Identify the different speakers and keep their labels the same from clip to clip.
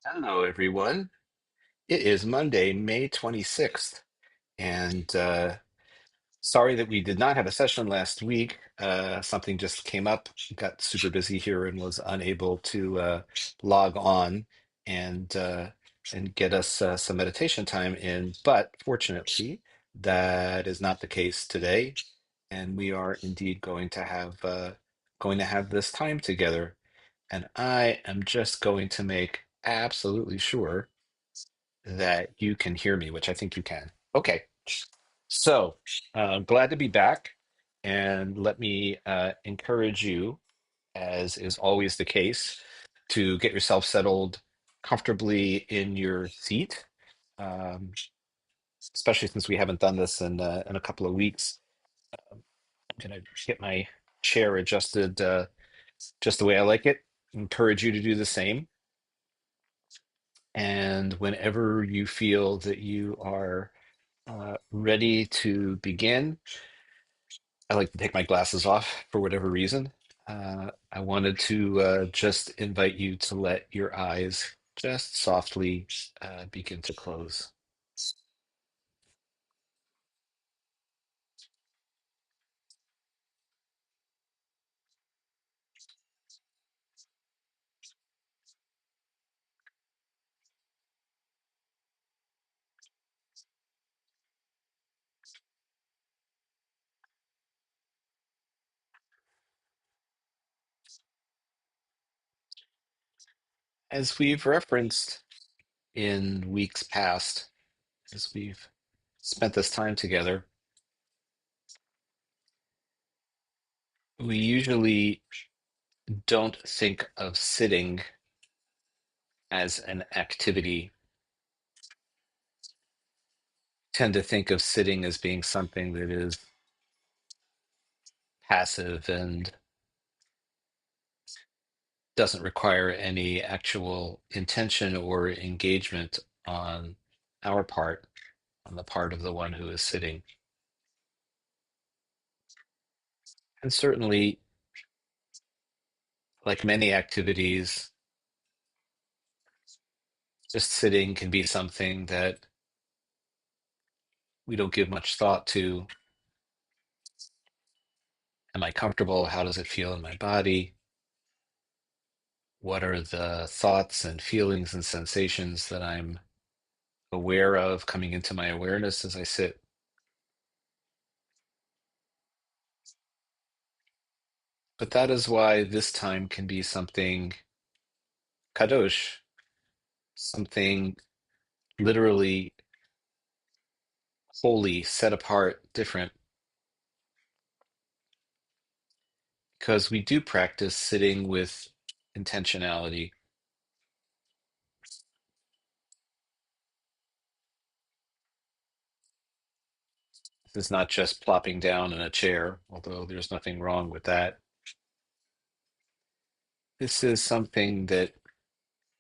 Speaker 1: Hello, everyone. It is Monday, May 26th, and sorry that we did not have a session last week. Something just came up, got super busy here, and was unable to log on and uh, and get us some meditation time in. But fortunately, that is not the case today, and we are indeed going to have this time together. And I am just going to make absolutely sure that you can hear me, which I think you can. Okay, so glad to be back. And let me encourage you, as is always the case, to get yourself settled comfortably in your seat, um, especially since we haven't done this in a couple of weeks. I'm going to get my chair adjusted just the way I like it. Encourage you to do the same. And whenever you feel that you are ready to begin, I like to take my glasses off for whatever reason. I wanted to just invite you to let your eyes just softly begin to close. As we've referenced in weeks past, as we've spent this time together, we usually don't think of sitting as an activity, tend to think of sitting as being something that is passive and doesn't require any actual intention or engagement on our part, on the part of the one who is sitting. And certainly, like many activities, just sitting can be something that we don't give much thought to. Am I comfortable? How does it feel in my body? What are the thoughts and feelings and sensations that I'm aware of coming into my awareness as I sit? But that is why this time can be something kadosh, something literally holy, set apart, different, because we do practice sitting with intentionality. This is not just plopping down in a chair, although there's nothing wrong with that. This is something that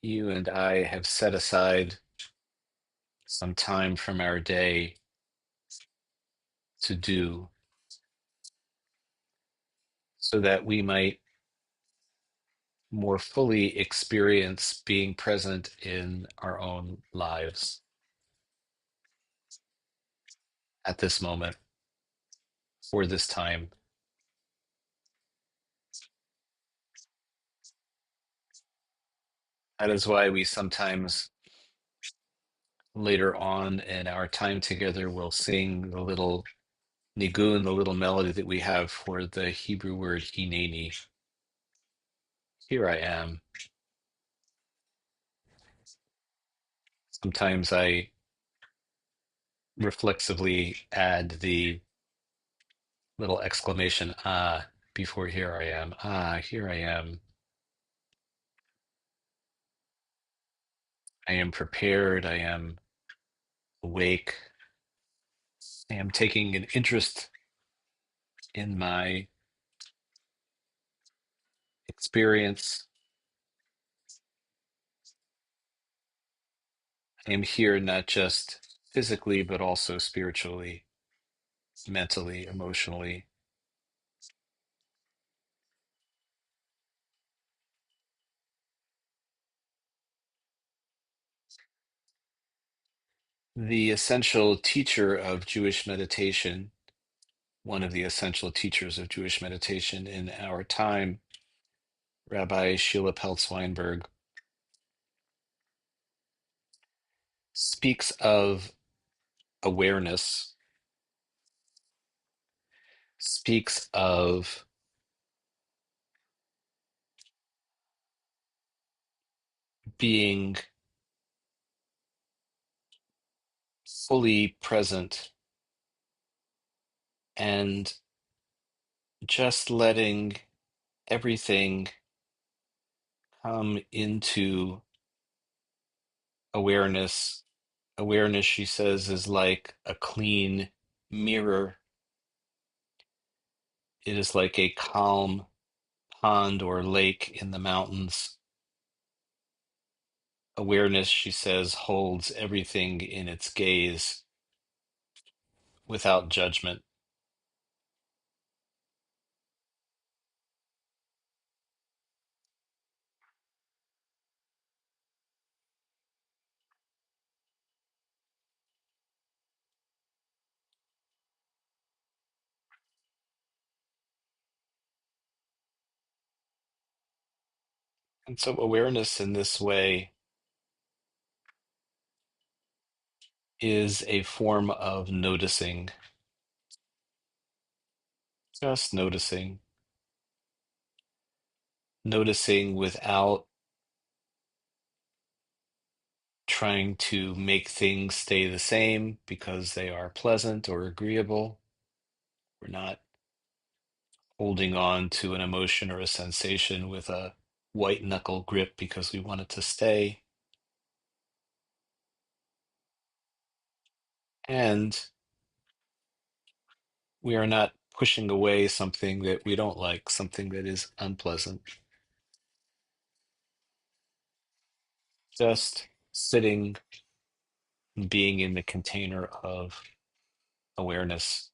Speaker 1: you and I have set aside some time from our day to do so that we might more fully experience being present in our own lives at this moment for this time. That is why we sometimes later on in our time together will sing the little nigun, the little melody that we have for the Hebrew word hineni. Here I am. Sometimes I reflexively add the little exclamation ah before here I am. Ah, here I am. I am prepared. I am awake. I am taking an interest in my experience. I am here not just physically, but also spiritually, mentally, emotionally. The essential teacher of Jewish meditation, one of the essential teachers of Jewish meditation in our time, Rabbi Sheila Peltz Weinberg, speaks of awareness, speaks of being fully present and just letting everything come into awareness. Awareness, she says, is like a clean mirror. It is like a calm pond or lake in the mountains. Awareness, she says, holds everything in its gaze without judgment. And so awareness in this way is a form of noticing, just noticing, noticing without trying to make things stay the same because they are pleasant or agreeable. We're not holding on to an emotion or a sensation with a white knuckle grip because we want it to stay. And we are not pushing away something that we don't like, something that is unpleasant. Just sitting, being in the container of awareness.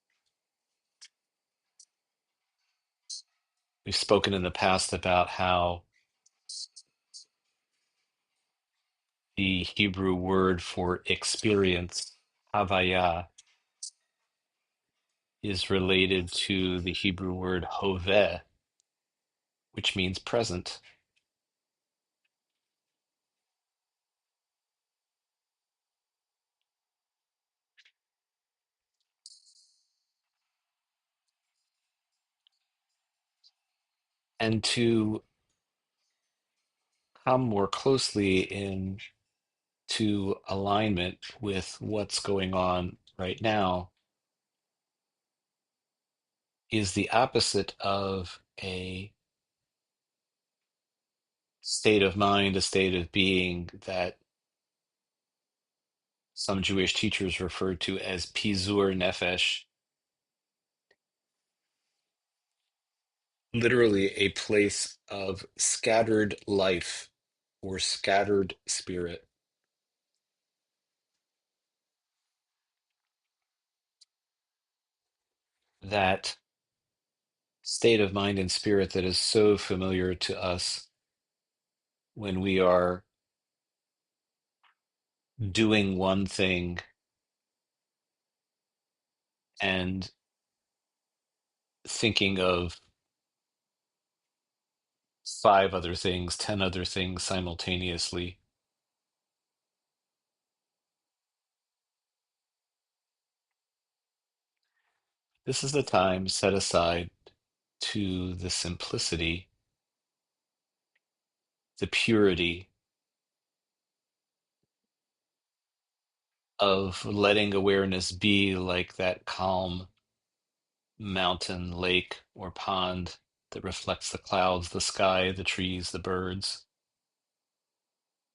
Speaker 1: We've spoken in the past about how the Hebrew word for experience, havaya, is related to the Hebrew word hoveh, which means present. And to come more closely into alignment with what's going on right now is the opposite of a state of mind, a state of being that some Jewish teachers refer to as pizur nefesh, literally a place of scattered life or scattered spirit. That state of mind and spirit that is so familiar to us when we are doing one thing and thinking of five other things, 10 other things simultaneously. This is the time set aside to the simplicity, the purity of letting awareness be like that calm mountain, lake, or pond that reflects the clouds, the sky, the trees, the birds,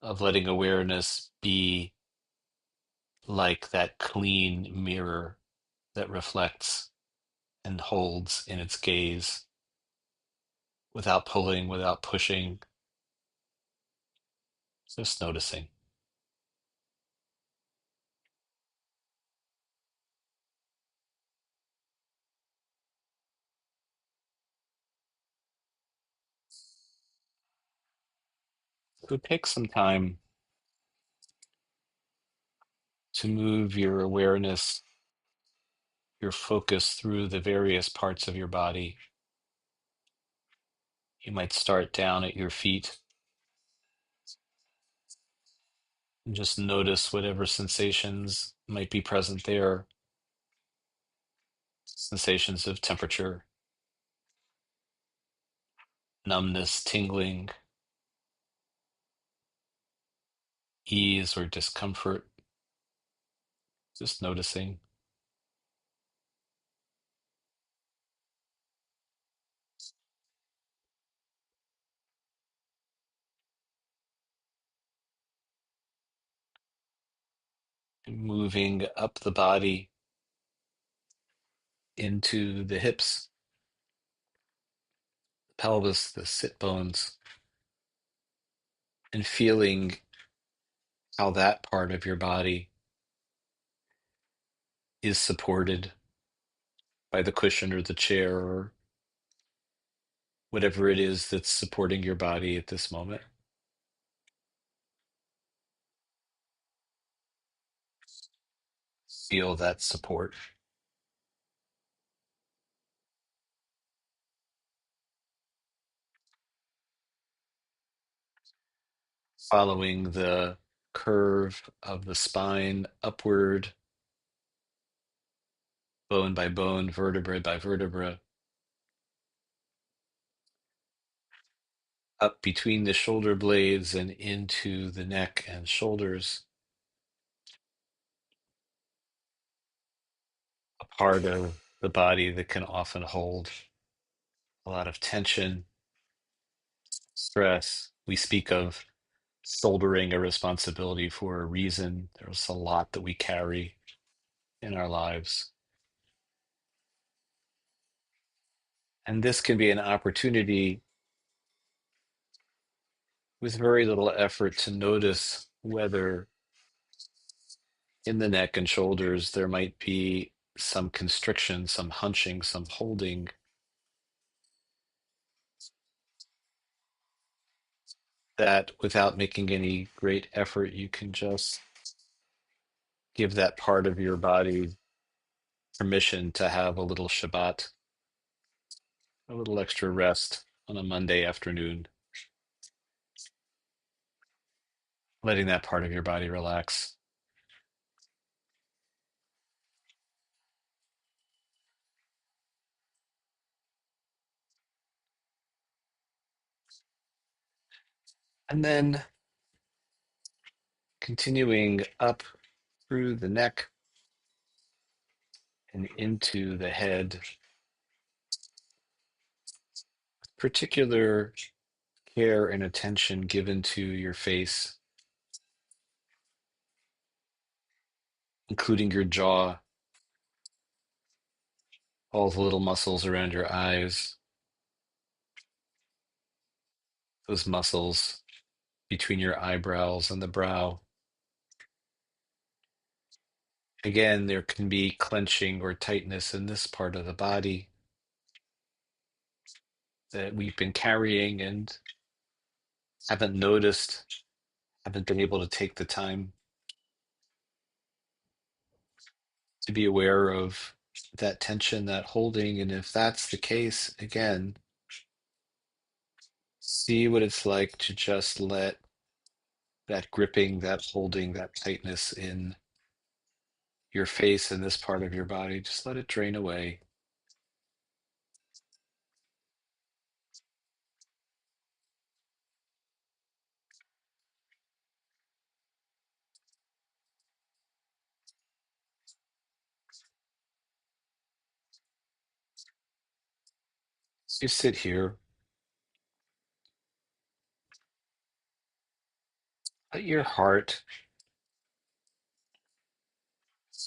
Speaker 1: of letting awareness be like that clean mirror that reflects and holds in its gaze without pulling, without pushing, just noticing. So take some time to move your awareness, your focus through the various parts of your body. You might start down at your feet and just notice whatever sensations might be present there, sensations of temperature, numbness, tingling, ease or discomfort, just noticing. Moving up the body into the hips, pelvis, the sit bones, and feeling how that part of your body is supported by the cushion or the chair or whatever it is that's supporting your body at this moment. Feel that support. Following the curve of the spine upward, bone by bone, vertebra by vertebra, up between the shoulder blades and into the neck and shoulders, a part of the body that can often hold a lot of tension, stress. We speak of shouldering a responsibility for a reason. There's a lot that we carry in our lives. And this can be an opportunity with very little effort to notice whether in the neck and shoulders there might be some constriction, some hunching, some holding that without making any great effort, you can just give that part of your body permission to have a little Shabbat, a little extra rest on a Monday afternoon, letting that part of your body relax. And then continuing up through the neck and into the head, particular care and attention given to your face, including your jaw, all the little muscles around your eyes, those muscles between your eyebrows and the brow. Again, there can be clenching or tightness in this part of the body that we've been carrying and haven't noticed, haven't been able to take the time to be aware of that tension, that holding. And if that's the case, again, see what it's like to just let that gripping, that holding, that tightness in your face and this part of your body, just let it drain away. So you sit here, let your heart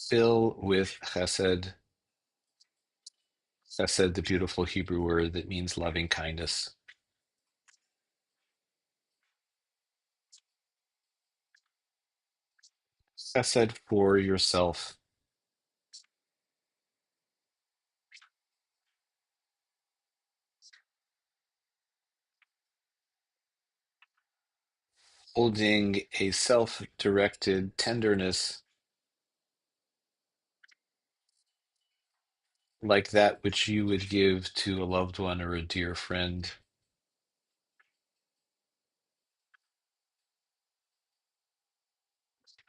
Speaker 1: fill with chesed. Chesed, the beautiful Hebrew word that means loving kindness. Chesed for yourself, holding a self-directed tenderness like that which you would give to a loved one or a dear friend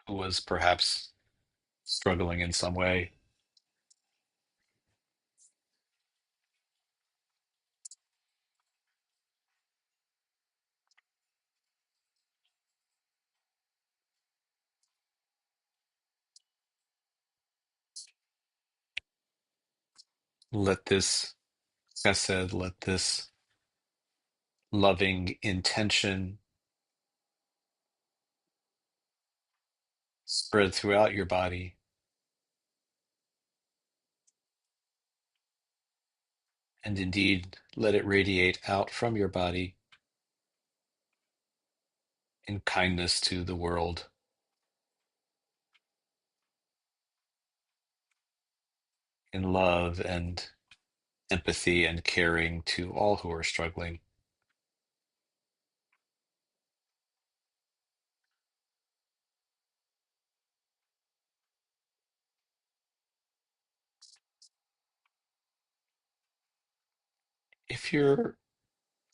Speaker 1: who was perhaps struggling in some way. Let this chesed, let this loving intention spread throughout your body, and indeed let it radiate out from your body in kindness to the world, in love and empathy and caring to all who are struggling. If your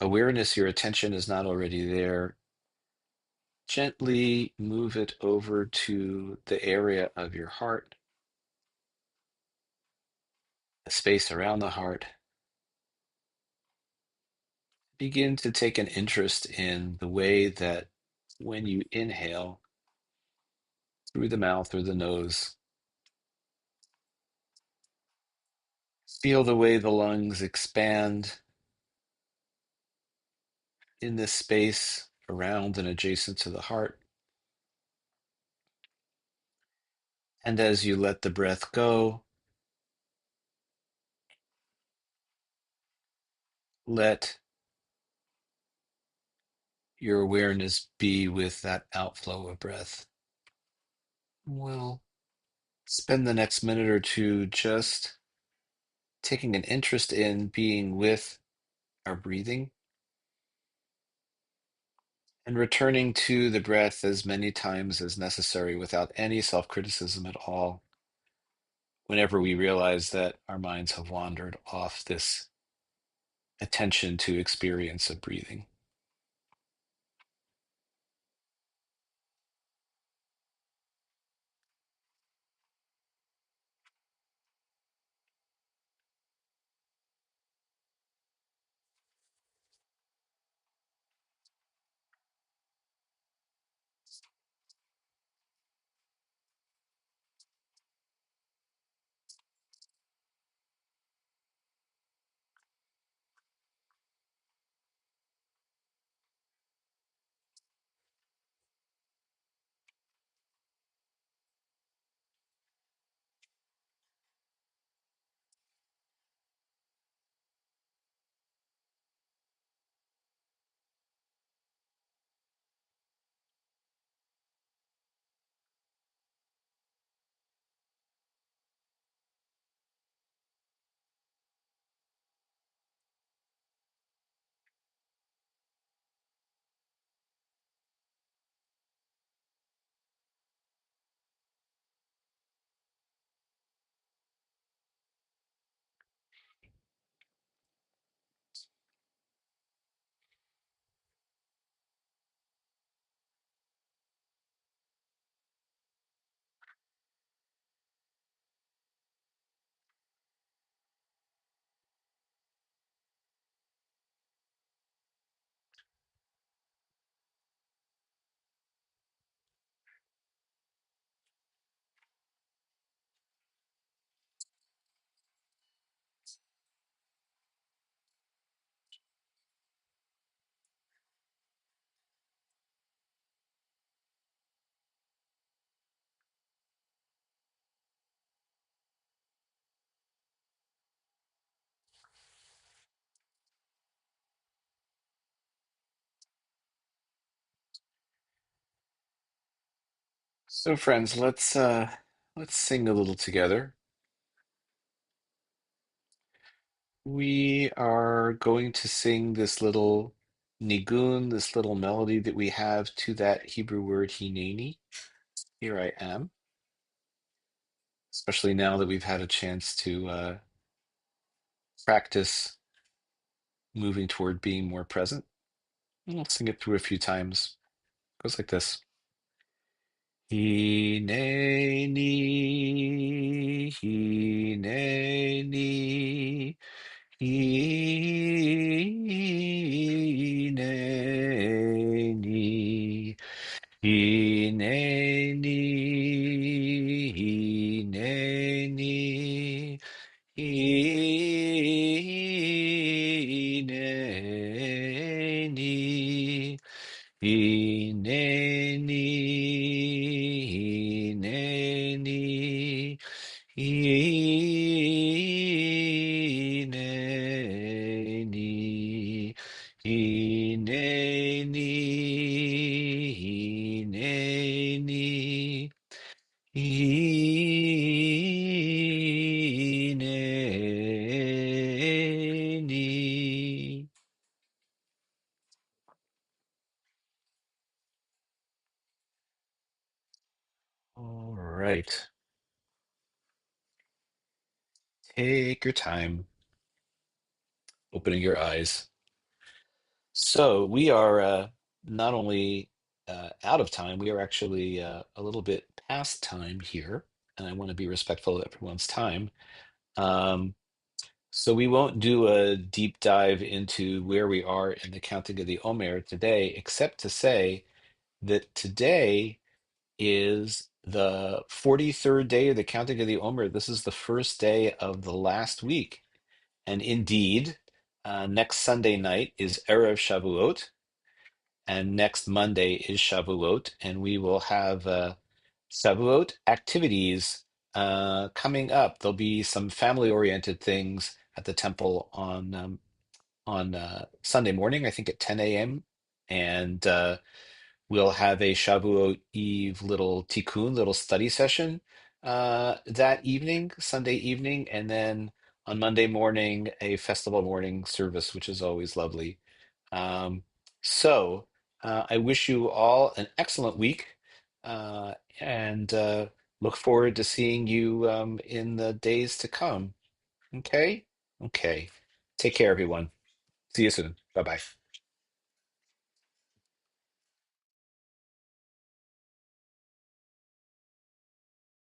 Speaker 1: awareness, your attention is not already there, gently move it over to the area of your heart, the space around the heart. Begin to take an interest in the way that when you inhale through the mouth or the nose, feel the way the lungs expand in this space around and adjacent to the heart. And as you let the breath go, let your awareness be with that outflow of breath. We'll spend the next minute or two just taking an interest in being with our breathing and returning to the breath as many times as necessary without any self criticism at all, whenever we realize that our minds have wandered off this attention to experience of breathing. So, friends, let's sing a little together. We are going to sing this little nigun, this little melody that we have to that Hebrew word hineni. Here I am, especially now that we've had a chance to practice moving toward being more present. And I'll sing it through a few times. It goes like this. Hineni, hineni, hineni, hineni, hineni, hineni, hineni, hineni, hineni, hineni, hineni, hineni. All right. Take your time opening your eyes. So we are not only out of time, we are actually a little bit past time here, and I want to be respectful of everyone's time. Um, so we won't do a deep dive into where we are in the counting of the Omer today, except to say that today is the 43rd day of the counting of the Omer. This is the first day of the last week. And indeed, next Sunday night is Erev Shavuot, and next Monday is Shavuot, and we will have Shavuot activities coming up. There'll be some family-oriented things at the temple on Sunday morning, I think at 10 a.m. And we'll have a Shavuot Eve little tikkun, little study session that evening, Sunday evening, and then on Monday morning, a festival morning service, which is always lovely. Um, so I wish you all an excellent week and look forward to seeing you in the days to come. Okay? Okay. Take care, everyone. See you soon. Bye bye.